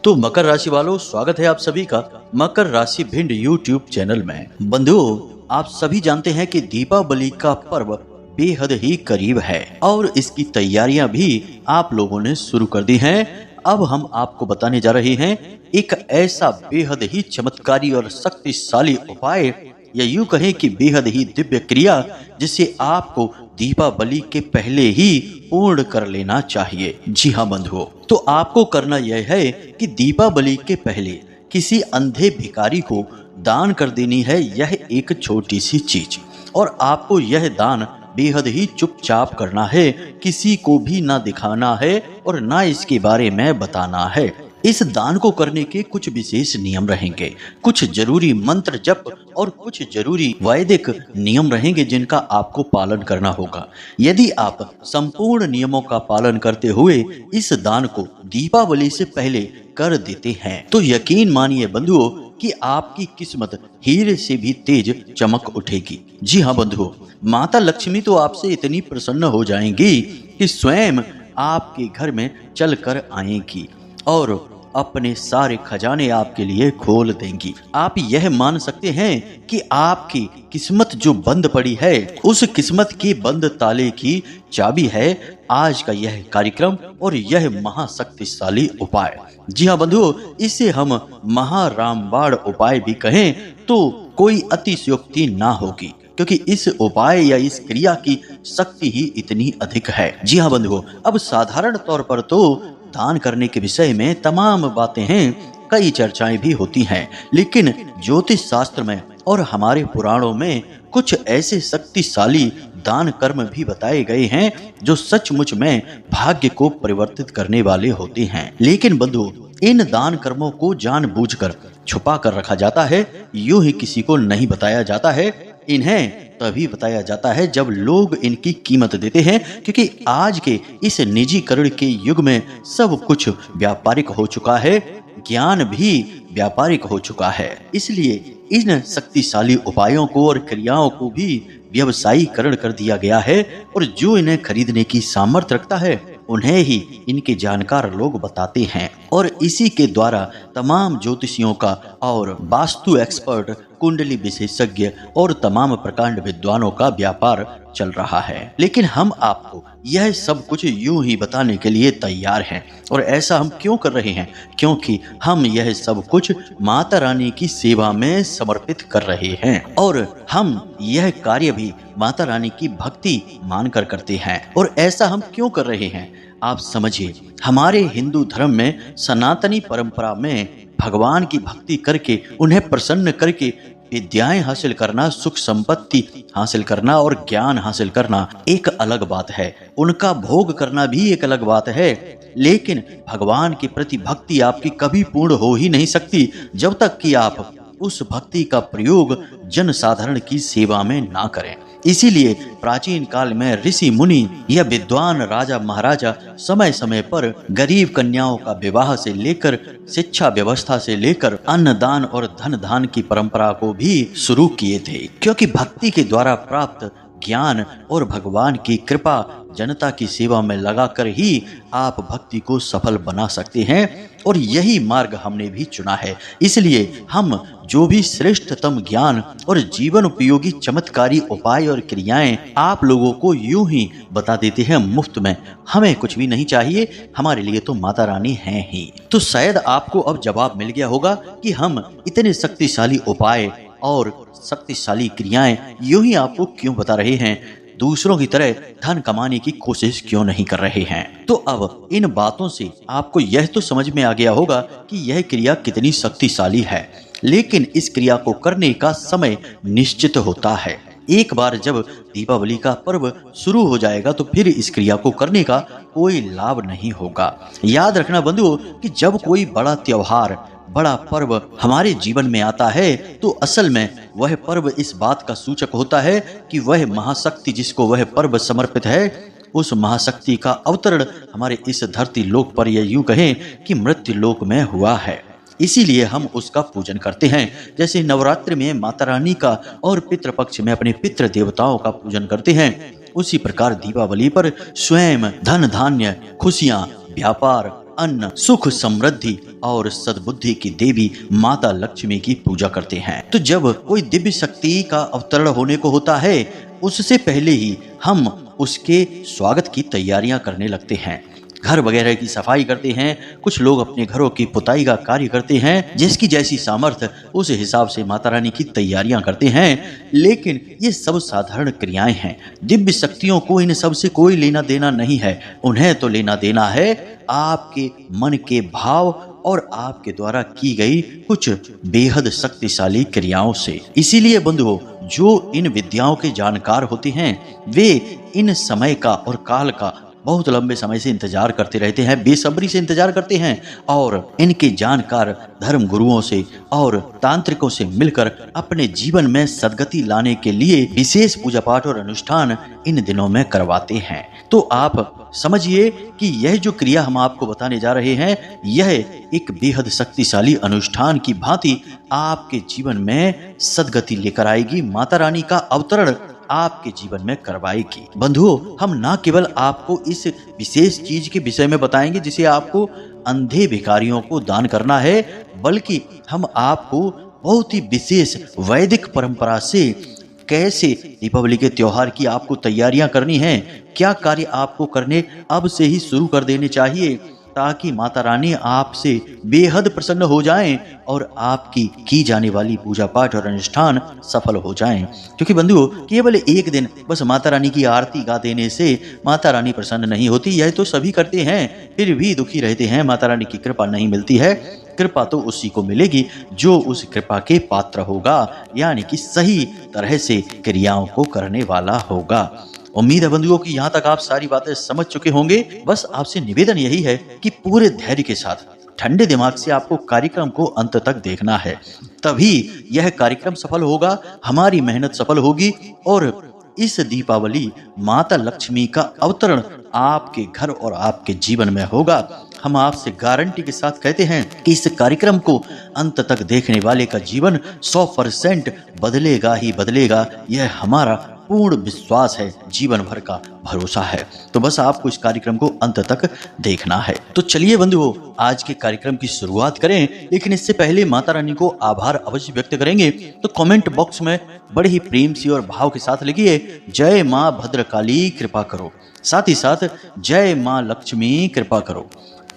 तो मकर राशि वालों, स्वागत है आप सभी का मकर राशि भिंड यूट्यूब चैनल में। बंधुओं, आप सभी जानते हैं कि दीपावली का पर्व बेहद ही करीब है और इसकी तैयारियां भी आप लोगों ने शुरू कर दी हैं। अब हम आपको बताने जा रहे हैं एक ऐसा बेहद ही चमत्कारी और शक्तिशाली उपाय, या यूं कहें कि बेहद ही दिव्य क्रिया, जिसे आपको दीपावली के पहले ही पूर्ण कर लेना चाहिए। जी हाँ बंधुओं, तो आपको करना यह है कि दीपावली के पहले किसी अंधे भिखारी को दान कर देनी है यह एक छोटी सी चीज, और आपको यह दान बेहद ही चुपचाप करना है, किसी को भी ना दिखाना है और ना इसके बारे में बताना है। इस दान को करने के कुछ विशेष नियम रहेंगे, कुछ जरूरी मंत्र जप और कुछ जरूरी वैदिक नियम रहेंगे जिनका आपको पालन करना होगा। यदि आप संपूर्ण नियमों का पालन करते हुए इस दान को दीपावली से पहले कर देते हैं तो यकीन मानिए बंधुओं कि आपकी किस्मत हीरे से भी तेज चमक उठेगी। जी हाँ बंधुओं, माता लक्ष्मी तो आपसे इतनी प्रसन्न हो जाएंगी कि स्वयं आपके घर में चल कर आएंगी और अपने सारे खजाने आपके लिए खोल देंगी। आप यह मान सकते हैं कि आपकी किस्मत जो बंद पड़ी है, उस किस्मत के बंद ताले की चाबी है आज का यह कार्यक्रम और यह महाशक्तिशाली उपाय। जी हाँ बंधुओं, इसे हम महारामबाण उपाय भी कहें तो कोई अतिशयोक्ति ना होगी, क्योंकि इस उपाय या इस क्रिया की शक्ति ही इतनी अधिक है। जी हाँ बंधुओं, अब साधारण तौर पर तो दान करने के विषय में तमाम बातें हैं, कई चर्चाएं भी होती हैं, लेकिन ज्योतिष शास्त्र में और हमारे पुराणों में कुछ ऐसे शक्तिशाली दान कर्म भी बताए गए हैं जो सचमुच में भाग्य को परिवर्तित करने वाले होते हैं। लेकिन बंधुओं, इन दान कर्मों को जानबूझकर छुपा कर रखा जाता है, यूं ही किसी को नहीं बताया जाता है। इन्हें तभी बताया जाता है जब लोग इनकी कीमत देते हैं, क्योंकि आज के इस निजीकरण के युग में सब कुछ व्यापारिक हो चुका है, ज्ञान भी व्यापारिक हो चुका है। इसलिए इन शक्तिशाली उपायों को और क्रियाओं को भी व्यवसायीकरण कर दिया गया है, और जो इन्हें खरीदने की सामर्थ्य रखता है उन्हें ही इनके जानकार लोग बताते हैं। और इसी के द्वारा तमाम ज्योतिषियों का और वास्तु एक्सपर्ट, कुंडली विशेषज्ञ और तमाम प्रकांड विद्वानों का व्यापार चल रहा है। लेकिन हम आपको यह सब कुछ यूं ही बताने के लिए तैयार हैं, और ऐसा हम क्यों कर रहे हैं? क्योंकि हम यह सब कुछ माता रानी की सेवा में समर्पित कर रहे हैं, और हम यह कार्य भी माता रानी की भक्ति मानकर करते हैं। और ऐसा हम क्यों कर रहे हैं आप समझिए। हमारे हिंदू धर्म में सनातनी परंपरा में भगवान की भक्ति करके, उन्हें प्रसन्न करके विद्याएं हासिल करना, सुख संपत्ति हासिल करना और ज्ञान हासिल करना एक अलग बात है, उनका भोग करना भी एक अलग बात है। लेकिन भगवान के प्रति भक्ति आपकी कभी पूर्ण हो ही नहीं सकती जब तक कि आप उस भक्ति का प्रयोग जनसाधारण की सेवा में ना करें। इसीलिए प्राचीन काल में ऋषि मुनि या विद्वान राजा महाराजा समय समय पर गरीब कन्याओं का विवाह से लेकर शिक्षा व्यवस्था से लेकर अन्नदान और धन दान की परंपरा को भी शुरू किए थे, क्योंकि भक्ति के द्वारा प्राप्त ज्ञान और भगवान की कृपा जनता की सेवा में लगाकर ही आप भक्ति को सफल बना सकते हैं, और यही मार्ग हमने भी चुना है। इसलिए हम जो भी श्रेष्ठतम ज्ञान और जीवन उपयोगी चमत्कारी उपाय और क्रियाएं आप लोगों को यूं ही बता देते हैं मुफ्त में। हमें कुछ भी नहीं चाहिए, हमारे लिए तो माता रानी हैं ही। तो शायद आपको अब जवाब मिल गया होगा कि हम इतने शक्तिशाली उपाय और शक्तिशाली क्रियाएं यूं ही आपको क्यों बता रहे हैं, दूसरों की तरह धन कमाने की कोशिश क्यों नहीं कर रहे हैं। तो अब इन बातों से आपको यह तो समझ में आ गया होगा कि यह क्रिया कितनी शक्तिशाली है। लेकिन इस क्रिया को करने का समय निश्चित होता है। एक बार जब दीपावली का पर्व शुरू हो जाएगा तो फिर इस क्रिया को करने का कोई लाभ नहीं होगा। याद रखना बंधुओं कि जब कोई बड़ा त्योहार, बड़ा पर्व हमारे जीवन में आता है तो असल में वह पर्व इस बात का सूचक होता है कि वह महाशक्ति जिसको वह पर्व समर्पित है, उस महाशक्ति का अवतरण हमारे इस धरती लोक पर, या यूं कहें कि मृत्यु लोक में हुआ है। इसीलिए हम उसका पूजन करते हैं। जैसे नवरात्रि में माता रानी का और पितृपक्ष में अपने पितृ देवताओं का पूजन करते हैं, उसी प्रकार दीपावली पर स्वयं धन धान्य, खुशियां, व्यापार, अन्न, सुख, समृद्धि और सद्बुद्धि की देवी माता लक्ष्मी की पूजा करते हैं। तो जब कोई दिव्य शक्ति का अवतरण होने को होता है, उससे पहले ही हम उसके स्वागत की तैयारियां करने लगते हैं। घर वगैरह की सफाई करते हैं, कुछ लोग अपने घरों की पुताई का कार्य करते हैं, जिसकी जैसी सामर्थ्य उस हिसाब से माता रानी की तैयारियां करते हैं। लेकिन ये सब साधारण क्रियाएं हैं। दिव्य शक्तियों को इन सब से कोई लेना देना नहीं है। उन्हें तो लेना देना है आपके मन के भाव और आपके द्वारा की गई कुछ बेहद शक्तिशाली क्रियाओं से। इसीलिए बंधुओं, जो इन विद्याओं के जानकार होते हैं, वे इन समय का और काल का बहुत लंबे समय से इंतजार करते रहते हैं, बेसब्री से इंतजार करते हैं, और इनके जानकार धर्म गुरुओं से और तांत्रिकों से मिलकर अपने जीवन में सद्गति लाने के लिए विशेष पूजा पाठ और अनुष्ठान इन दिनों में करवाते हैं। तो आप समझिए कि यह जो क्रिया हम आपको बताने जा रहे हैं, यह एक बेहद शक्तिशाली अनुष्ठान की भांति आपके जीवन में सद्गति लेकर आएगी। माता रानी का अवतरण आपके जीवन में करवाएगी। बंधुओं, हम ना केवल आपको इस विशेष चीज के विषय में बताएंगे जिसे आपको अंधे भिखारियों को दान करना है, बल्कि हम आपको बहुत ही विशेष वैदिक परंपरा से कैसे दीपावली के त्योहार की आपको तैयारियां करनी हैं, क्या कार्य आपको करने अब से ही शुरू कर देने चाहिए, ताकि माता रानी आपसे बेहद प्रसन्न हो जाएं और आपकी की जाने वाली पूजा पाठ और अनुष्ठान सफल हो जाएं। क्योंकि बंधुओं, केवल एक दिन बस माता रानी की आरती गा देने से माता रानी प्रसन्न नहीं होती। यह तो सभी करते हैं, फिर भी दुखी रहते हैं, माता रानी की कृपा नहीं मिलती है। कृपा तो उसी को मिलेगी जो उस कृपा के पात्र होगा, यानी कि सही तरह से क्रियाओं को करने वाला होगा। उम्मीद है बंधुओं कि यहाँ तक आप सारी बातें समझ चुके होंगे। बस आपसे निवेदन यही है कि पूरे धैर्य के साथ ठंडे दिमाग से आपको कार्यक्रम को अंत तक देखना है, तभी यह कार्यक्रम सफल होगा, हमारी मेहनत सफल होगी और इस दीपावली माता लक्ष्मी का अवतरण आपके घर और आपके जीवन में होगा। हम आपसे गारंटी के साथ कहते हैं कि इस कार्यक्रम को अंत तक देखने वाले का जीवन 100% बदलेगा ही बदलेगा। यह हमारा पूर्ण विश्वास है, जीवन भर का भरोसा है। तो बस आपको इस कार्यक्रम को अंत तक देखना है। तो चलिए बंधुओं, आज के कार्यक्रम की शुरुआत करें, लेकिन इससे पहले माता रानी को आभार अवश्य व्यक्त करेंगे। तो कमेंट बॉक्स में बड़े ही प्रेम से और भाव के साथ लिखिए, जय माँ भद्रकाली कृपा करो। साथ ही साथ जय माँ लक्ष्मी कृपा करो।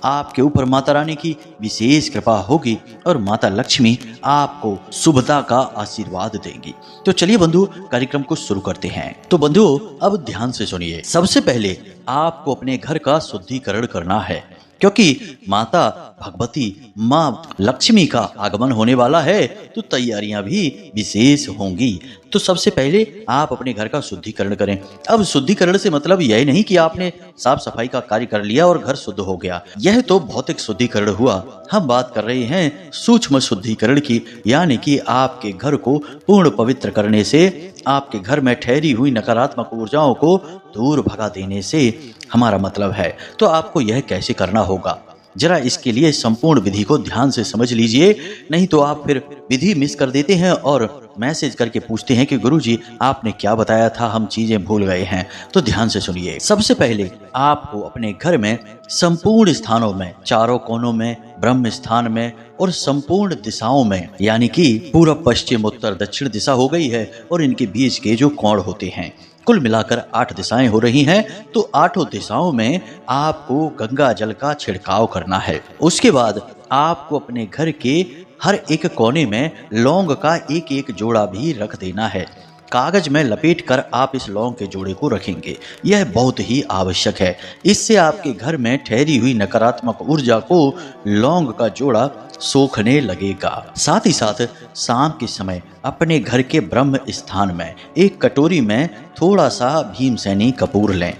आपके ऊपर माता रानी की विशेष कृपा होगी और माता लक्ष्मी आपको शुभता का आशीर्वाद देंगी। तो चलिए बंधु, कार्यक्रम को शुरू करते हैं। तो बंधुओं, अब ध्यान से सुनिए। सबसे पहले आपको अपने घर का शुद्धिकरण करना है, क्योंकि माता भगवती माँ लक्ष्मी का आगमन होने वाला है, तो तैयारियां भी विशेष होंगी। तो सबसे पहले आप अपने घर का शुद्धिकरण करें। अब शुद्धिकरण से मतलब यह नहीं कि आपने साफ सफाई का कार्य कर लिया और घर शुद्ध हो गया, यह तो भौतिक शुद्धिकरण हुआ। हम बात कर रहे हैं सूक्ष्म शुद्धिकरण की, यानी कि आपके घर को पूर्ण पवित्र करने से, आपके घर में ठहरी हुई नकारात्मक ऊर्जाओं को दूर भगा देने से हमारा मतलब है। तो आपको यह कैसे करना होगा, जरा इसके लिए संपूर्ण विधि को ध्यान से समझ लीजिए, नहीं तो आप फिर विधि मिस कर देते हैं और मैसेज करके पूछते हैं कि गुरुजी आपने क्या बताया था, हम चीजें भूल गए हैं। तो ध्यान से सुनिए। सबसे पहले आपको अपने घर में संपूर्ण स्थानों में, चारों कोनों में, ब्रह्म स्थान में और संपूर्ण दिशाओं में, यानी कि पूर्व पश्चिम उत्तर दक्षिण दिशा हो गई है और इनके बीच के जो कोण होते हैं, कुल मिलाकर 8 दिशाएं हो रही हैं। तो 8 दिशाओं में आपको गंगा जल का छिड़काव करना है। उसके बाद आपको अपने घर के हर एक कोने में लौंग का एक एक जोड़ा भी रख देना है। कागज में लपेट कर आप इस लौंग के जोड़े को रखेंगे, यह बहुत ही आवश्यक है। इससे आपके घर में ठहरी हुई नकारात्मक ऊर्जा को लौंग का जोड़ा सोखने लगेगा। साथ ही साथ शाम के समय अपने घर के ब्रह्म स्थान में एक कटोरी में थोड़ा सा भीमसेनी कपूर लें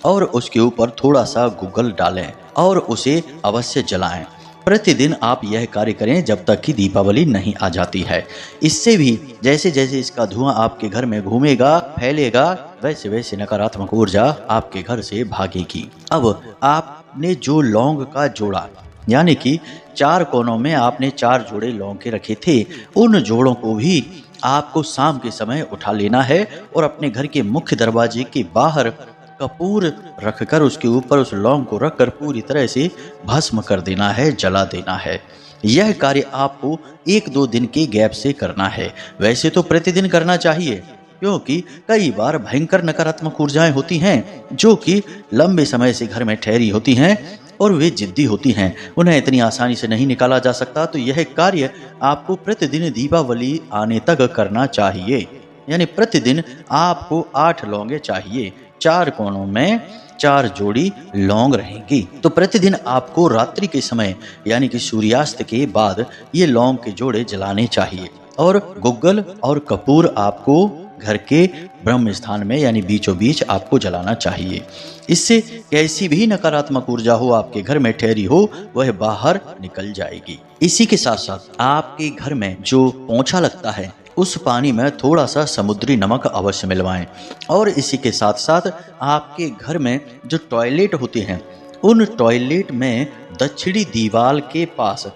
और उसके ऊपर थोड़ा सा गुग्गल डालें और उसे अवश्य जलाएं। प्रतिदिन आप यह कार्य करें जब तक कि दीपावली नहीं आ जाती है। इससे भी जैसे जैसे इसका धुआं आपके घर में घूमेगा, फैलेगा, वैसे वैसे नकारात्मक ऊर्जा आपके घर से भागेगी। अब आपने जो लौंग का जोड़ा, यानी कि 4 कोनों में आपने 4 जोड़े लौंग के रखे थे, उन जोड़ों को भी आपको शाम के समय उठा लेना है और अपने घर के मुख्य दरवाजे के बाहर कपूर रखकर उसके ऊपर उस लौंग को रखकर पूरी तरह से भस्म कर देना है, जला देना है। यह कार्य आपको 1-2 दिन के गैप से करना है। वैसे तो प्रतिदिन करना चाहिए, क्योंकि कई बार भयंकर नकारात्मक ऊर्जाएं होती हैं जो कि लंबे समय से घर में ठहरी होती हैं और वे जिद्दी होती हैं, उन्हें इतनी आसानी से नहीं निकाला जा सकता। तो यह कार्य आपको प्रतिदिन दीपावली आने तक करना चाहिए। यानी प्रतिदिन आपको 8 लौंगे चाहिए, 4 कोनों में 4 जोड़ी लौंग रहेंगी। तो प्रतिदिन आपको रात्रि के समय यानी कि सूर्यास्त के बाद ये लौंग के जोड़े जलाने चाहिए और गुग्गल और कपूर आपको घर के ब्रह्म स्थान में यानी बीचों बीच आपको जलाना चाहिए। इससे कैसी भी नकारात्मक ऊर्जा हो आपके घर में ठहरी हो वह बाहर निकल जाएगी। इसी के साथ साथ आपके घर में जो पोंछा लगता है उस पानी में थोड़ा सा समुद्री नमक अवश्य मिलवाएं। और इसी के साथ साथ आपके घर में जो टॉयलेट होते हैं उन टॉयलेट में दक्षिणी दीवार के पास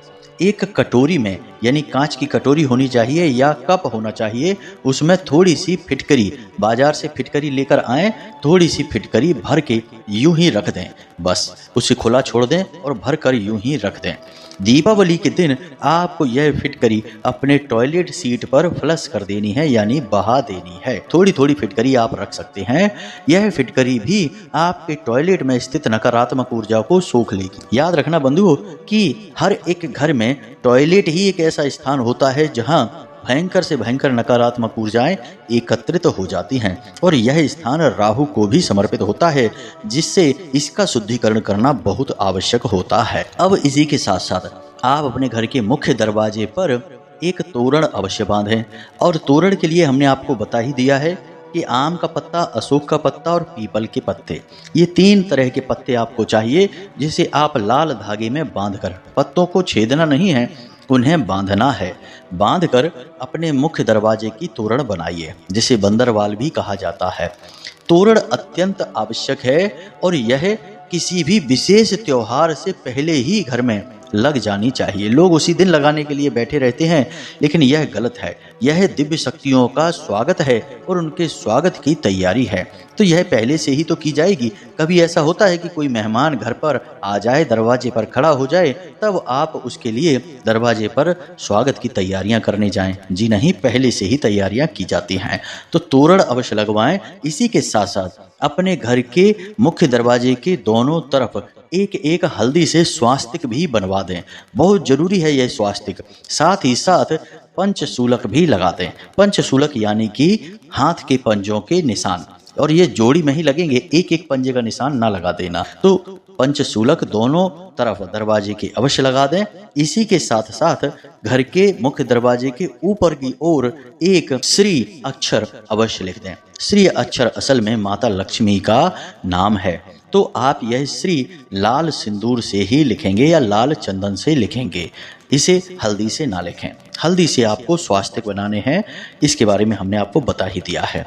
एक कटोरी में यानी कांच की कटोरी होनी चाहिए या कप होना चाहिए, उसमें थोड़ी सी फिटकरी, बाजार से फिटकरी लेकर आएं, थोड़ी सी फिटकरी भर के यूं ही रख दें। बस उसे खुला छोड़ दें और भर कर यूं ही रख दें। दीपावली के दिन आपको यह फिटकरी अपने टॉयलेट सीट पर फ्लश कर देनी है यानी बहा देनी है। थोड़ी थोड़ी फिटकरी आप रख सकते हैं। यह फिटकरी भी आपके टॉयलेट में स्थित नकारात्मक ऊर्जा को सोख लेगी। याद रखना बंधुओं कि हर एक घर में टॉयलेट ही एक ऐसा स्थान होता है जहां भयंकर से भयंकर नकारात्मक ऊर्जाएं एकत्रित हो जाती हैं और यह स्थान राहु को भी समर्पित होता है, जिससे इसका शुद्धिकरण करना बहुत आवश्यक होता है। अब इसी के साथ साथ आप अपने घर के मुख्य दरवाजे पर एक तोरण अवश्य बांधें। और तोरण के लिए हमने आपको बता ही दिया है कि आम का पत्ता, अशोक का पत्ता और पीपल के पत्ते, ये 3 तरह के पत्ते आपको चाहिए, जिसे आप लाल धागे में बांधकर, पत्तों को छेदना नहीं है, उन्हें बांधना है। बांधकर अपने मुख्य दरवाजे की तोरण बनाइए, जिसे बंदरवाल भी कहा जाता है। तोरण अत्यंत आवश्यक है और यह किसी भी विशेष त्योहार से पहले ही घर में लग जानी चाहिए। लोग उसी दिन लगाने के लिए बैठे रहते हैं, लेकिन यह गलत है। यह दिव्य शक्तियों का स्वागत है और उनके स्वागत की तैयारी है, तो यह पहले से ही तो की जाएगी। कभी ऐसा होता है कि कोई मेहमान घर पर आ जाए, दरवाजे पर खड़ा हो जाए, तब आप उसके लिए दरवाजे पर स्वागत की तैयारियां करने जाएं? जी नहीं, पहले से ही तैयारियां की जाती हैं। तो तोरण अवश्य लगवाएं। इसी के साथ साथ अपने घर के मुख्य दरवाजे के दोनों तरफ एक एक हल्दी से स्वास्तिक भी बनवा दें। बहुत जरूरी है यह स्वास्तिक। साथ ही साथ पंचशूलक भी लगा दें। पंचशूलक यानी कि हाथ के पंजों के निशान, और ये जोड़ी में ही लगेंगे, एक एक पंजे का निशान ना लगा देना। तो पंचशूलक दोनों तरफ दरवाजे के अवश्य लगा दें। इसी के साथ साथ घर के मुख्य दरवाजे के ऊपर की ओर एक श्री अक्षर अवश्य लिख दें। श्री अक्षर असल में माता लक्ष्मी का नाम है, तो आप यह श्री लाल सिंदूर से ही लिखेंगे या लाल चंदन से लिखेंगे। इसे हल्दी से ना लिखें। हल्दी से आपको स्वास्तिक बनाने हैं, इसके बारे में हमने आपको बता ही दिया है।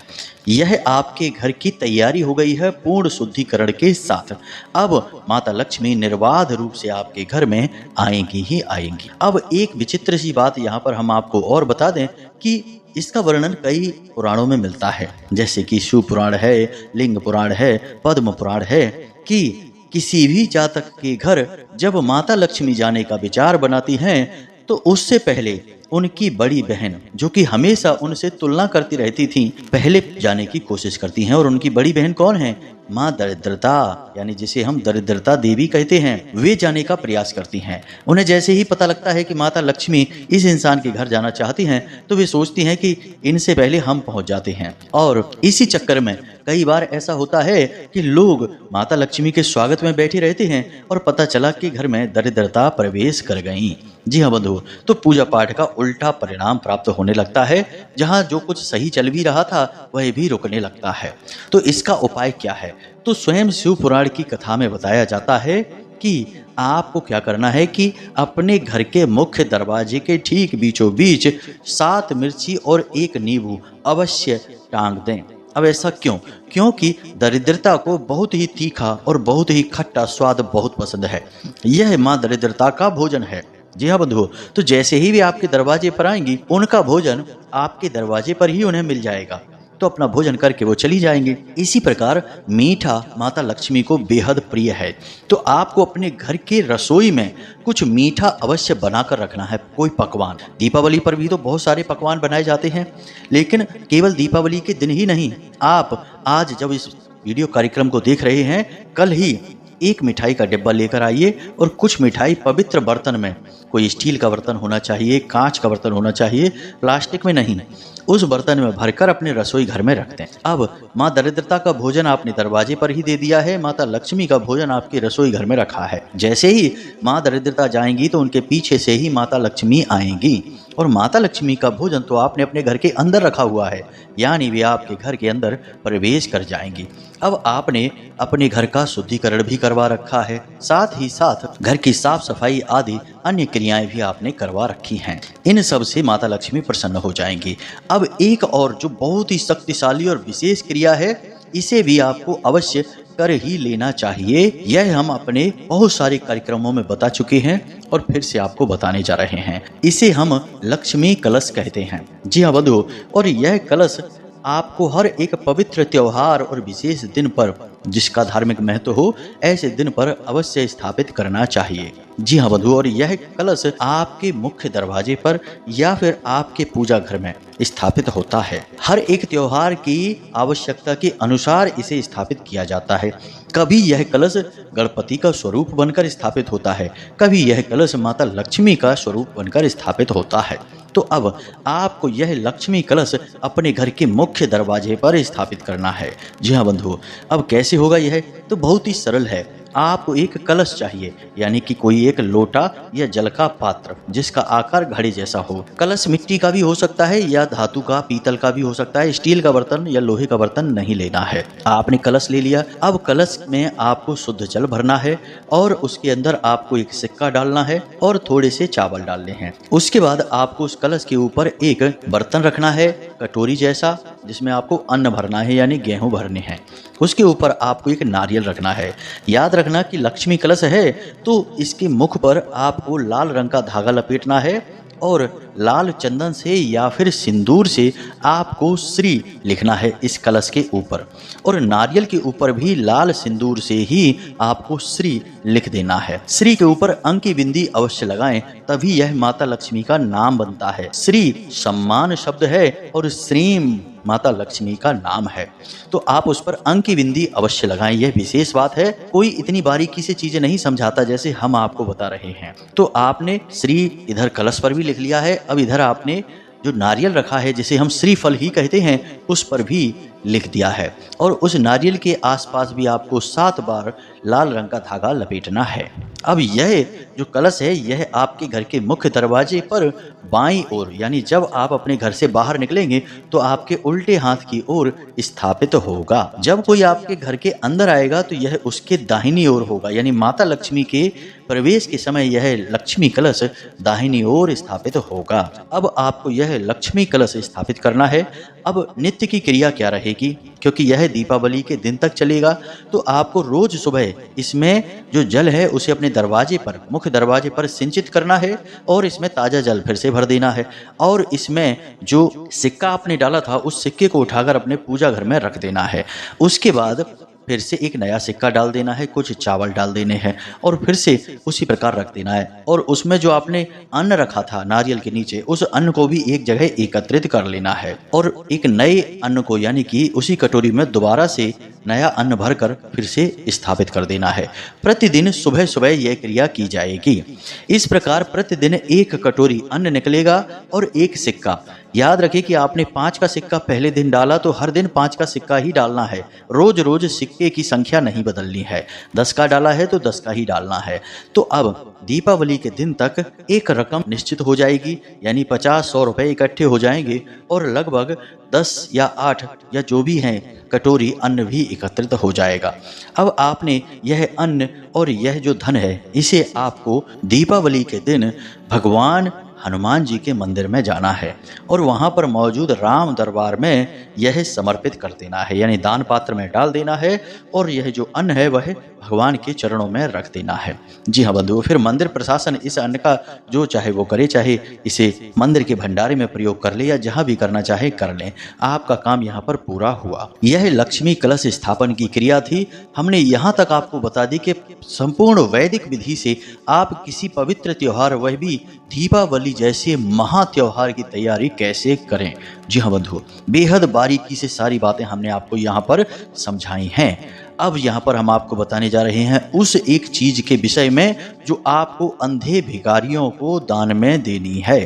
यह आपके घर की तैयारी हो गई है पूर्ण शुद्धिकरण के साथ। अब माता लक्ष्मी निर्बाध रूप से आपके घर में आएंगी ही आएंगी। अब एक विचित्र सी बात यहाँ पर हम आपको और बता दें कि इसका वर्णन कई पुराणों में मिलता है, जैसे कि शिव पुराण है, लिंग पुराण है, पद्म पुराण है, कि किसी भी जातक के घर जब माता लक्ष्मी जाने का विचार बनाती हैं तो उससे पहले उनकी बड़ी बहन, जो कि हमेशा उनसे तुलना करती रहती थी, पहले जाने की कोशिश करती हैं। और उनकी बड़ी बहन कौन है? माँ दरिद्रता, यानी जिसे हम दरिद्रता देवी कहते हैं, वे जाने का प्रयास करती हैं। उन्हें जैसे ही पता लगता है कि माता लक्ष्मी इस इंसान के घर जाना चाहती हैं, तो वे सोचती हैं कि इनसे पहले हम पहुंच जाते हैं। और इसी चक्कर में कई बार ऐसा होता है कि लोग माता लक्ष्मी के स्वागत में बैठे रहते हैं और पता चला कि घर में दरिद्रता प्रवेश कर गई। जी हाँ बंधु, तो पूजा पाठ का उल्टा परिणाम प्राप्त होने लगता है। जहाँ जो कुछ सही चल भी रहा था वह भी रुकने लगता है। तो इसका उपाय क्या है? तो स्वयं शिव पुराण की कथा में बताया जाता है कि आपको क्या करना है कि अपने घर के मुख्य दरवाजे के ठीक बीचों बीच 7 मिर्ची और 1 नींबू अवश्य टांग दें। अब ऐसा क्यों? क्योंकि दरिद्रता को बहुत ही तीखा और बहुत ही खट्टा स्वाद बहुत पसंद है। यह माँ दरिद्रता का भोजन है। जी हाँ बंधुओं, तो जैसे ही वे आपके दरवाजे पर आएंगी, उनका भोजन आपके दरवाजे पर ही उन्हें मिल जाएगा। तो अपना भोजन करके वो चली जाएंगी। इसी प्रकार मीठा माता लक्ष्मी को बेहद प्रिय है, तो आपको अपने घर के रसोई में कुछ मीठा अवश्य बनाकर रखना है। कोई पकवान, दीपावली पर भी तो बहुत सारे पकवान बनाए जाते हैं, लेकिन केवल दीपावली के दिन ही नहीं, आप आज जब इस वीडियो कार्यक्रम को देख रहे हैं, कल ही एक मिठाई का डिब्बा लेकर आइए और कुछ मिठाई पवित्र बर्तन में, कोई स्टील का बर्तन होना चाहिए, कांच का बर्तन होना चाहिए, प्लास्टिक में नहीं, उस बर्तन में भरकर अपने रसोई घर में रखते हैं। अब माँ दरिद्रता का भोजन आपने दरवाजे पर ही दे दिया है, माता लक्ष्मी का भोजन आपके रसोई घर में रखा है। जैसे ही माँ दरिद्रता जाएंगी तो उनके पीछे से ही माता लक्ष्मी आएंगी, और माता लक्ष्मी का भोजन तो आपने अपने घर के अंदर रखा हुआ है, यानी वे आपके घर के अंदर प्रवेश कर जाएंगी। अब आपने अपने घर का शुद्धिकरण भी करवा रखा है, साथ ही साथ घर की साफ सफाई आदि अन्य क्रियाएं भी आपने करवा रखी हैं। इन सब से माता लक्ष्मी प्रसन्न हो जाएंगी। अब एक और जो बहुत ही शक्तिशाली और विशेष क्रिया है, इसे भी आपको अवश्य कर ही लेना चाहिए। यह हम अपने बहुत सारे कार्यक्रमों में बता चुके हैं और फिर से आपको बताने जा रहे हैं। इसे हम लक्ष्मी कलश कहते हैं। जी हाँ बंधु, और यह कलश आपको हर एक पवित्र त्योहार और विशेष दिन पर, जिसका धार्मिक महत्व हो, ऐसे दिन पर अवश्य स्थापित करना चाहिए। जी हाँ बंधु, और यह कलश आपके मुख्य दरवाजे पर या फिर आपके पूजा घर में स्थापित होता है। हर एक त्योहार की आवश्यकता के अनुसार इसे स्थापित किया जाता है। कभी यह कलश गणपति का स्वरूप बनकर स्थापित होता है, कभी यह कलश माता लक्ष्मी का स्वरूप बनकर स्थापित होता है। तो अब आपको यह लक्ष्मी कलश अपने घर के मुख्य दरवाजे पर स्थापित करना है। जी हाँ बंधु, अब कैसे होगा यह? तो बहुत ही सरल है। आपको एक कलश चाहिए, यानी कि कोई एक लोटा या जल का पात्र जिसका आकार घड़े जैसा हो। कलश मिट्टी का भी हो सकता है या धातु का, पीतल का भी हो सकता है। स्टील का बर्तन या लोहे का बर्तन नहीं लेना है। आपने कलश ले लिया। अब कलश में आपको शुद्ध जल भरना है और उसके अंदर आपको एक सिक्का डालना है और थोड़े से चावल डालने हैं। उसके बाद आपको उस कलश के ऊपर एक बर्तन रखना है, कटोरी जैसा, जिसमें आपको अन्न भरना है, यानी गेहूं भरने हैं। उसके ऊपर आपको एक नारियल रखना है। याद रखना कि लक्ष्मी कलश है तो इसके मुख पर आपको लाल रंग का धागा लपेटना है और लाल चंदन से या फिर सिंदूर से आपको श्री लिखना है इस कलश के ऊपर, और नारियल के ऊपर भी लाल सिंदूर से ही आपको श्री लिख देना है। श्री के ऊपर अंक की बिंदी अवश्य लगाएं, तभी यह माता लक्ष्मी का नाम बनता है। श्री सम्मान शब्द है और श्रीम माता लक्ष्मी का नाम है, तो आप उस पर अंक की बिंदी अवश्य लगाएं। यह विशेष बात है, कोई इतनी बारीकी से चीजें नहीं समझाता जैसे हम आपको बता रहे हैं। तो आपने श्री इधर कलश पर भी लिख लिया है। अब इधर आपने जो नारियल रखा है, जिसे हम श्रीफल ही कहते हैं, उस पर भी लिख दिया है, और उस नारियल के आसपास भी आपको 7 बार लाल रंग का धागा लपेटना है। अब यह जो कलश है, यह आपके घर के मुख्य दरवाजे पर बाईं ओर, यानी जब आप अपने घर से बाहर निकलेंगे तो आपके उल्टे हाथ की ओर स्थापित होगा। जब कोई आपके घर के अंदर आएगा तो यह उसके दाहिनी ओर होगा, यानी माता लक्ष्मी के प्रवेश के समय यह लक्ष्मी कलश दाहिनी ओर स्थापित होगा। अब आपको यह लक्ष्मी कलश स्थापित करना है। अब नित्य की क्रिया क्या रहेगी? क्योंकि यह दीपावली के दिन तक चलेगा, तो आपको रोज सुबह इसमें जो जल है उसे अपने दरवाजे पर, मुख्य दरवाजे पर सिंचित करना है और इसमें ताज़ा जल फिर से भर देना है, और इसमें जो सिक्का आपने डाला था उस सिक्के को उठाकर अपने पूजा घर में रख देना है। उसके बाद फिर से एक नया सिक्का डाल देना है, कुछ चावल डाल देने हैं और फिर से उसी प्रकार रख देना है, और उसमें जो आपने अन्न रखा था नारियल के नीचे, उस अन्न को भी एक जगह एकत्रित कर लेना है और एक नए अन्न को, यानी कि उसी कटोरी में दोबारा से नया अन्न भरकर फिर से स्थापित कर देना है। प्रतिदिन सुबह सुबह यह क्रिया की जाएगी। इस प्रकार प्रतिदिन एक कटोरी अन्न निकलेगा और एक सिक्का। याद रखें कि आपने 5 का सिक्का पहले दिन डाला तो हर दिन 5 का सिक्का ही डालना है। रोज रोज सिक्के की संख्या नहीं बदलनी है। 10 का डाला है तो 10 का ही डालना है। तो अब दीपावली के दिन तक एक रकम निश्चित हो जाएगी, यानी 50-100 रुपए इकट्ठे हो जाएंगे और लगभग 10 या 8 या जो भी हैं कटोरी अन्न भी एकत्रित हो जाएगा। अब आपने यह अन्न और यह जो धन है, इसे आपको दीपावली के दिन भगवान हनुमान जी के मंदिर में जाना है और वहां पर मौजूद राम दरबार में यह समर्पित कर देना है, यानी दान पात्र में डाल देना है, और यह जो अन्न है वह भगवान के चरणों में रख देना है। जी हाँ बंधुओं, फिर मंदिर प्रशासन इस अन्न का जो चाहे वो करे, चाहे इसे मंदिर के भंडारे में प्रयोग कर ले या जहाँ भी करना चाहे कर ले, आपका काम यहाँ पर पूरा हुआ। यह लक्ष्मी कलश स्थापन की क्रिया थी। हमने यहाँ तक आपको बता दी कि संपूर्ण वैदिक विधि से आप किसी पवित्र त्योहार, वह भी दीपावली जैसे महा त्योहार की तैयारी कैसे करें। जी हाँ बंधुओं, बेहद बारीकी से सारी बातें हमने आपको यहाँ पर समझाई हैं। अब यहाँ पर हम आपको बताने जा रहे हैं उस एक चीज के विषय में जो आपको अंधे भिखारियों को दान में देनी है।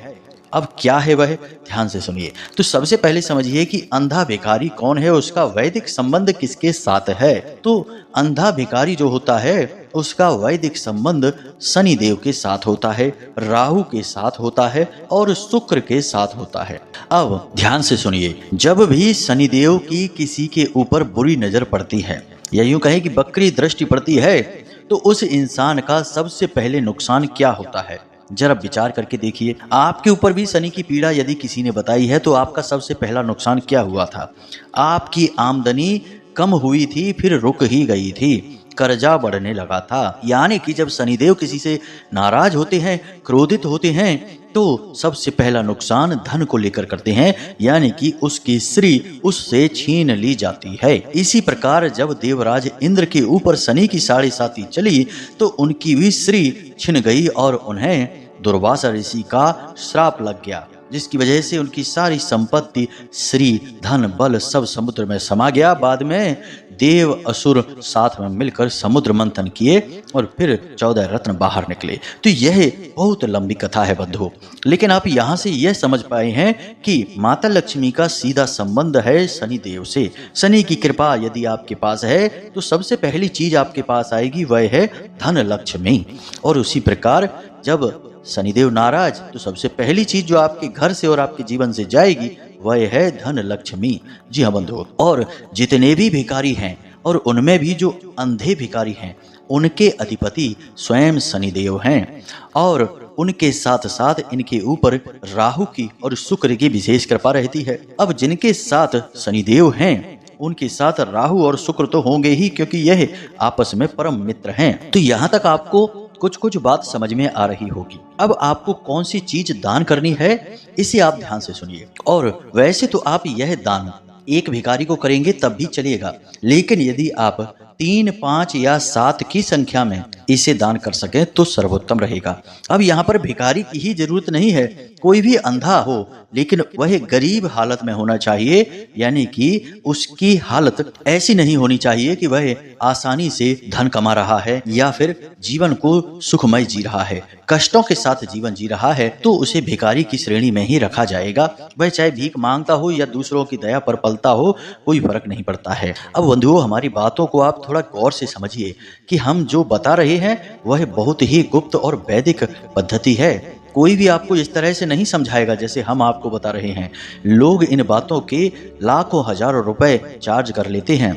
अब क्या है वह, ध्यान से सुनिए। तो सबसे पहले समझिए कि अंधा भिखारी कौन है, उसका वैदिक संबंध किसके साथ है। तो अंधा भिखारी जो होता है उसका वैदिक संबंध शनि देव के साथ होता है, राहु के साथ होता है और शुक्र के साथ होता है। अब ध्यान से सुनिए, जब भी शनि देव की किसी के ऊपर बुरी नजर पड़ती है या यूं कहें कि बकरी दृष्टि पड़ती है, तो उस इंसान का सबसे पहले नुकसान क्या होता है, जरा विचार करके देखिए। आपके ऊपर भी शनि की पीड़ा यदि किसी ने बताई है तो आपका सबसे पहला नुकसान क्या हुआ था? आपकी आमदनी कम हुई थी, फिर रुक ही गई थी, कर्जा बढ़ने लगा था। यानी कि जब शनिदेव किसी से नाराज होते हैं, क्रोधित होते हैं, तो सबसे पहला नुकसान धन को लेकर करते हैं, यानी कि उसकी श्री उससे छीन ली जाती है। इसी प्रकार जब देवराज इंद्र के ऊपर शनि की 7.5 चली तो उनकी भी श्री छिन गई और उन्हें दुर्वासा ऋषि का श्राप लग गया, जिसकी वजह से उनकी सारी संपत्ति, श्री, धन, बल सब समुद्र में समा गया। बाद में देव असुर साथ में मिलकर समुद्र मंथन किए और फिर 14 रत्न बाहर निकले। तो यह बहुत लंबी कथा है बंधुओं, लेकिन आप यहाँ से यह समझ पाए हैं कि माता लक्ष्मी का सीधा संबंध है शनि देव से। शनि की कृपा यदि आपके पास है तो सबसे पहली चीज आपके पास आएगी वह है धन लक्ष्मी। और उसी प्रकार जब शनिदेव नाराज तो सबसे पहली चीज जो आपके घर से और आपके जीवन से जाएगी वह है धन लक्ष्मी। जी हाँ बंधुओं, और जितने भी भिखारी हैं और उनमें भी जो अंधे भिखारी हैं उनके अधिपति स्वयं शनिदेव हैं और उनके साथ साथ इनके ऊपर राहु की और शुक्र की विशेष कृपा रहती है। अब जिनके साथ शनिदेव हैं उनके साथ राहु और शुक्र तो होंगे ही, क्योंकि यह आपस में परम मित्र हैं। तो यहाँ तक आपको कुछ कुछ बात समझ में आ रही होगी। अब आपको कौन सी चीज दान करनी है इसे आप ध्यान से सुनिए। और वैसे तो आप यह दान एक भिखारी को करेंगे तब भी चलेगा, लेकिन यदि आप 3, 5 या 7 की संख्या में इसे दान कर सकें तो सर्वोत्तम रहेगा। अब यहाँ पर भिखारी की ही जरूरत नहीं है, कोई भी अंधा हो लेकिन वह गरीब हालत में होना चाहिए, यानी कि उसकी हालत ऐसी नहीं होनी चाहिए कि वह आसानी से धन कमा रहा है या फिर जीवन को सुखमय जी रहा है, कष्टों के साथ जीवन जी रहा है, तो उसे भिखारी की श्रेणी में ही रखा जाएगा। वह चाहे भीख मांगता हो या दूसरों की दया पर पलता हो, कोई फर्क नहीं पड़ता है। अब बंधुओं, हमारी बातों को आप थोड़ा गौर से समझिए कि हम जो बता रहे हैं वह बहुत ही गुप्त और वैदिक पद्धति है। कोई भी आपको इस तरह से नहीं समझाएगा जैसे हम आपको बता रहे हैं। लोग इन बातों के लाखों हजारों रुपए चार्ज कर लेते हैं,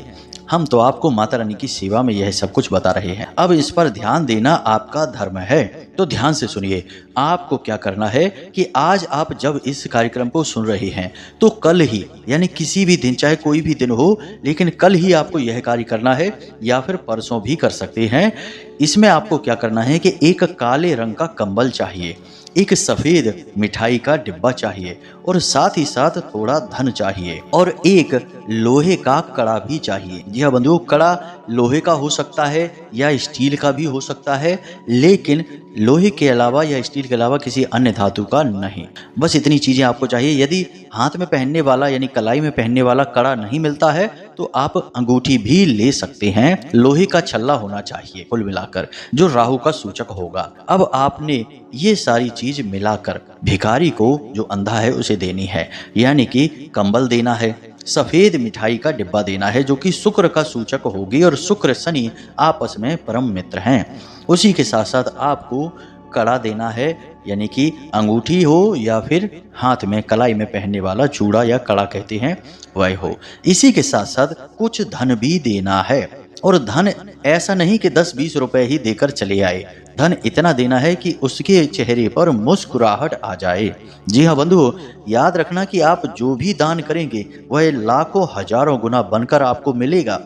हम तो आपको माता रानी की सेवा में यह सब कुछ बता रहे हैं। अब इस पर ध्यान देना आपका धर्म है, तो ध्यान से सुनिए। आपको क्या करना है कि आज आप जब इस कार्यक्रम को सुन रहे हैं तो कल ही, यानी किसी भी दिन, चाहे कोई भी दिन हो, लेकिन कल ही आपको यह कार्य करना है या फिर परसों भी कर सकते हैं। इसमें आपको क्या करना है कि एक काले रंग का कंबल चाहिए, एक सफेद मिठाई का डिब्बा चाहिए और साथ ही साथ थोड़ा धन चाहिए और एक लोहे का कड़ा भी चाहिए। जी हाँ बंधुओं, कड़ा लोहे का हो सकता है या स्टील का भी हो सकता है, लेकिन लोहे के अलावा या स्टील के अलावा किसी अन्य धातु का नहीं। बस इतनी चीजें आपको चाहिए। यदि हाथ में पहनने वाला यानी कलाई में पहनने वाला कड़ा नहीं मिलता है तो आप अंगूठी भी ले सकते हैं। लोहे का छल्ला होना चाहिए कुल मिलाकर, जो राहु का सूचक होगा। अब आपने ये सारी चीज मिलाकर भिखारी को, जो अंधा है, उसे देनी है, यानी कि कंबल देना है, सफेद मिठाई का डिब्बा देना है जो कि शुक्र का सूचक होगी, और शुक्र शनि आपस में परम मित्र हैं। उसी के साथ साथ आपको कड़ा देना है, यानी कि अंगूठी हो या फिर हाथ में कलाई में पहनने वाला चूड़ा या कड़ा कहते हैं वह हो। इसी के साथ साथ कुछ धन भी देना है, और धन ऐसा नहीं कि 10-20 रुपए ही देकर चले आए। धन इतना देना है कि उसके चेहरे पर मुस्कुराहट आ जाए। जी हाँ बंधुओं, याद रखना कि आप जो भी दान करेंगे वह लाखों हजारों गुना बनकर आपको मिलेगा।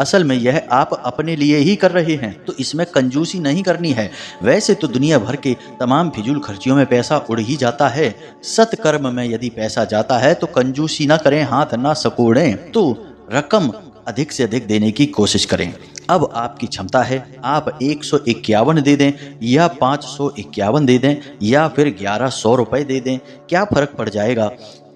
असल में यह आप अपने लिए ही कर रहे हैं, तो इसमें कंजूसी नहीं करनी है। वैसे तो दुनिया भर के तमाम फिजूल खर्चियों में पैसा उड़ ही जाता है, सत्कर्म में यदि पैसा जाता है तो कंजूसी ना करें, हाथ ना सकोड़ें, तो रकम अधिक से अधिक देने की कोशिश करें। अब आपकी क्षमता है, आप 151 दे दें या 551 दे दें या फिर 1100 रुपये दे दें, क्या फ़र्क पड़ जाएगा।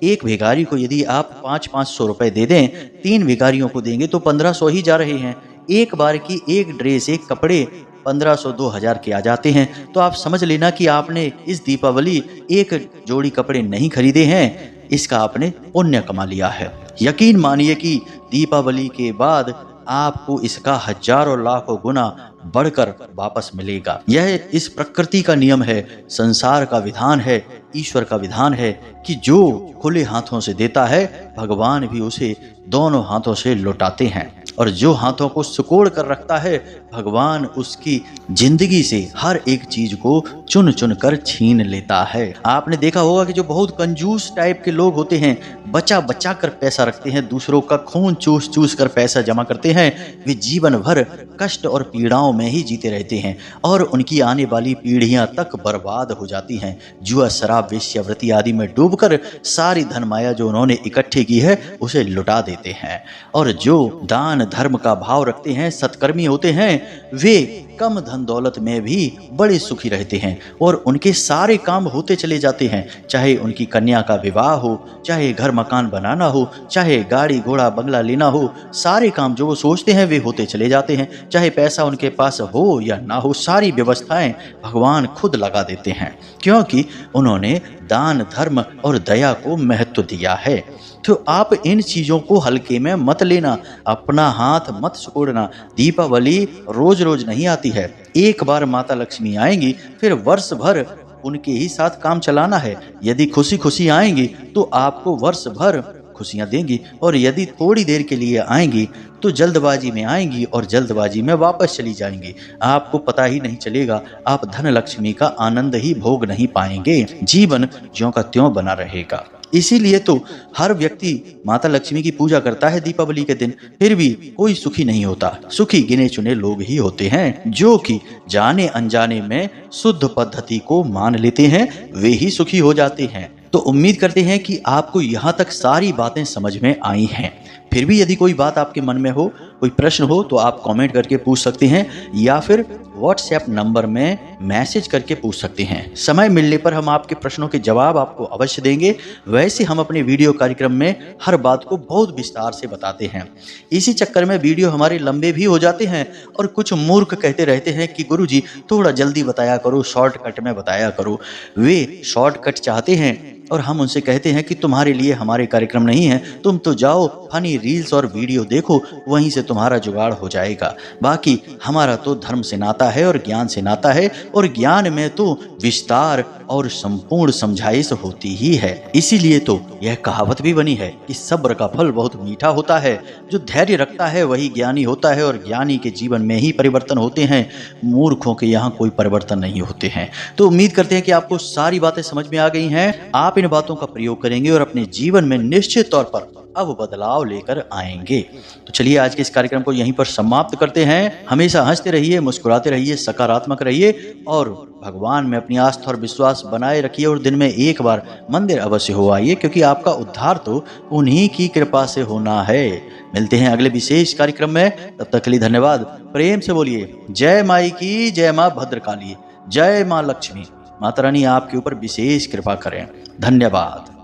एक भिखारी को यदि आप 500 रुपये दे दें, 3 भिखारियों को देंगे तो 1500 ही जा रहे हैं। एक बार की एक ड्रेस, एक कपड़े 1500 2000 के आ जाते हैं। तो आप समझ लेना कि आपने इस दीपावली एक जोड़ी कपड़े नहीं खरीदे हैं, इसका आपने पुण्य कमा लिया है। यकीन मानिए कि दीपावली के बाद आपको इसका हजारों लाखों गुना बढ़कर वापस मिलेगा। यह इस प्रकृति का नियम है, संसार का विधान है, ईश्वर का विधान है कि जो खुले हाथों से देता है भगवान भी उसे दोनों हाथों से लौटाते हैं, और जो हाथों को सिकोड़ कर रखता है भगवान उसकी जिंदगी से हर एक चीज को चुन चुन कर छीन लेता है। आपने देखा होगा कि जो बहुत कंजूस टाइप के लोग होते हैं, बचा बचा कर पैसा रखते हैं, दूसरों का खून चूस चूस कर पैसा जमा करते हैं, वे जीवन भर कष्ट और पीड़ाओं में ही जीते रहते हैं और उनकी आने वाली पीढ़ियां तक बर्बाद हो जाती हैं। जुआ, शराब, वेश्यावृत्ति आदि में डूबकर सारी धन माया जो उन्होंने इकट्ठी की है उसे लुटा देते हैं। और जो दान धर्म का भाव रखते हैं, सत्कर्मी होते हैं, वे कम धन दौलत में भी बड़े सुखी रहते हैं और उनके सारे काम होते चले जाते हैं। चाहे उनकी कन्या का विवाह हो, चाहे घर मकान बनाना हो, चाहे गाड़ी घोड़ा बंगला लेना हो, सारे काम जो वो सोचते हैं वे होते चले जाते हैं। चाहे पैसा उनके पास हो या ना हो, सारी व्यवस्थाएं भगवान खुद लगा देते हैं, क्योंकि उन्होंने दान धर्म और दया को महत्व दिया है। तो आप इन चीज़ों को हल्के में मत लेना, अपना हाथ मत सिकोड़ना। दीपावली रोज रोज नहीं आती है, एक बार माता लक्ष्मी आएंगी, फिर वर्ष भर उनके ही साथ काम चलाना है। यदि खुशी खुशी आएंगी तो आपको वर्ष भर खुशियां देंगी, और यदि थोड़ी देर के लिए आएंगी तो जल्दबाजी में आएंगी और जल्दबाजी में वापस चली जाएंगी। आपको पता ही नहीं चलेगा, आप धन लक्ष्मी का आनंद ही भोग नहीं पाएंगे, जीवन ज्यों का त्यों बना रहेगा। इसीलिए तो हर व्यक्ति माता लक्ष्मी की पूजा करता है दीपावली के दिन, फिर भी कोई सुखी नहीं होता। सुखी गिने चुने लोग ही होते हैं, जो कि जाने अनजाने में शुद्ध पद्धति को मान लेते हैं, वे ही सुखी हो जाते हैं। तो उम्मीद करते हैं कि आपको यहाँ तक सारी बातें समझ में आई हैं। फिर भी यदि कोई बात आपके मन में हो, कोई प्रश्न हो, तो आप कमेंट करके पूछ सकते हैं या फिर व्हाट्सएप नंबर में मैसेज करके पूछ सकते हैं। समय मिलने पर हम आपके प्रश्नों के जवाब आपको अवश्य देंगे। वैसे हम अपने वीडियो कार्यक्रम में हर बात को बहुत विस्तार से बताते हैं, इसी चक्कर में वीडियो हमारे लंबे भी हो जाते हैं। और कुछ मूर्ख कहते रहते हैं कि गुरुजी थोड़ा जल्दी बताया करो, शॉर्टकट में बताया करो। वे शॉर्टकट चाहते हैं और हम उनसे कहते हैं कि तुम्हारे लिए हमारे कार्यक्रम नहीं है, तुम तो जाओ फनी रील्स और वीडियो देखो, वहीं से तुम्हारा जुगाड़ हो जाएगा। बाकी हमारा तो धर्म से नाता है और ज्ञान से नाता है, और ज्ञान में तो विस्तार और संपूर्ण समझाइश होती ही है। इसीलिए तो यह कहावत भी बनी है कि सब्र का फल बहुत मीठा होता है। जो धैर्य रखता है वही ज्ञानी होता है, और ज्ञानी के जीवन में ही परिवर्तन होते हैं, मूर्खों के यहाँ कोई परिवर्तन नहीं होते हैं। तो उम्मीद करते हैं कि आपको सारी बातें समझ में आ गई हैं। आप इन बातों का प्रयोग करेंगे और अपने जीवन में निश्चित तौर पर अब बदलाव लेकर आएंगे। तो चलिए आज के इस कार्यक्रम को यहीं पर समाप्त करते हैं। हमेशा हंसते रहिए, मुस्कुराते रहिए, सकारात्मक रहिए और भगवान में अपनी आस्था और विश्वास बनाए रखिए, और दिन में एक बार मंदिर अवश्य हो आइए, क्योंकि आपका उद्धार तो उन्हीं की कृपा से होना है। मिलते हैं अगले विशेष कार्यक्रम में, तब तक के लिए धन्यवाद। प्रेम से बोलिए जय माई की, जय माँ भद्रकाली, जय माँ लक्ष्मी। माता रानी आपके ऊपर विशेष कृपा करें। धन्यवाद।